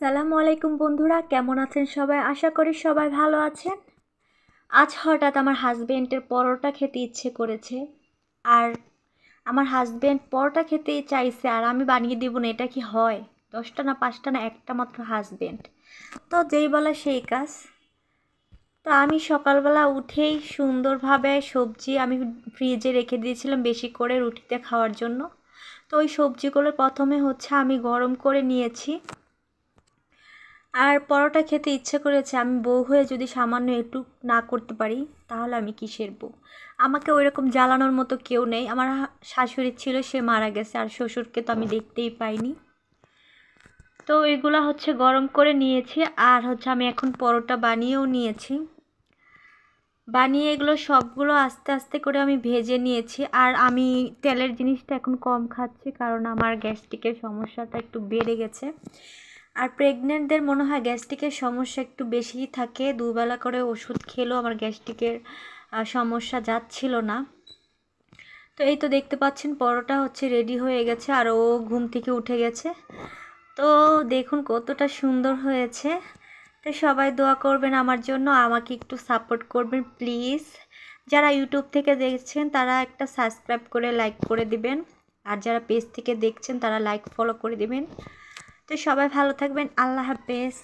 আসসালামু আলাইকুম বন্ধুরা, কেমন আছেন সবাই? আশা করি সবাই ভালো আছেন। আজ হঠাৎ আমার হাজবেন্ডের পরোটা খেতে ইচ্ছে করেছে, আর আমার হাজবেন্ড পরোটা খেতেই চাইছে আর আমি বানিয়ে দিব না, এটা কি হয়? 10টা না 5টা না একটা মাত্র হাজবেন্ড, তো যেই বলা সেই কাজ। তো আমি সকালবেলা উঠেই সুন্দরভাবে সবজি আমি ফ্রিজে রেখে দিয়েছিলাম বেশি করে রুটিতে খাওয়ার জন্য। তো ওই সবজিগুলো প্রথমে আমি গরম করে নিয়েছি। আর পরোটা খেতে ইচ্ছে করেছে, আমি বউ হয়ে যদি সামান্য একটু না করতে পারি তাহলে আমি কিসের বউ? আমাকে ওইরকম জ্বালানোর মতো কেউ নেই। আমার শাশুড়ি ছিল, সে মারা গেছে, আর শ্বশুরকে তো আমি দেখতেই পাইনি। তো এগুলা গরম করে নিয়েছি, আর আমি এখন পরোটা বানিয়েও নিয়েছি। বানিয়ে এগুলো সবগুলো আস্তে আস্তে করে আমি ভেজে নিয়েছি। আর আমি তেলের জিনিসটা এখন কম খাচ্ছি, কারণ আমার গ্যাস্ট্রিকের সমস্যাটা একটু বেড়ে গেছে। আর প্রেগনেন্টদের মনে হয় গ্যাস্ট্রিকের সমস্যা একটু বেশিই থাকে, দুবেলা করে ওষুধ খেলেও আমার গ্যাস্ট্রিকের সমস্যা যাচ্ছিল না। তো এই তো দেখতে পাচ্ছেন পরোটা রেডি হয়ে গেছে, আর ও ঘুম থেকে উঠে গেছে। তো দেখুন কতটা সুন্দর হয়েছে। তো সবাই দোয়া করবেন আমার জন্য, আমাকে একটু সাপোর্ট করবেন প্লিজ। যারা ইউটিউব থেকে দেখছেন তারা একটা সাবস্ক্রাইব করে লাইক করে দিবেন, আর যারা পেজ থেকে দেখছেন তারা লাইক ফলো করে দিবেন। তো সবাই ভালো থাকবেন, আল্লাহ হাফেজ।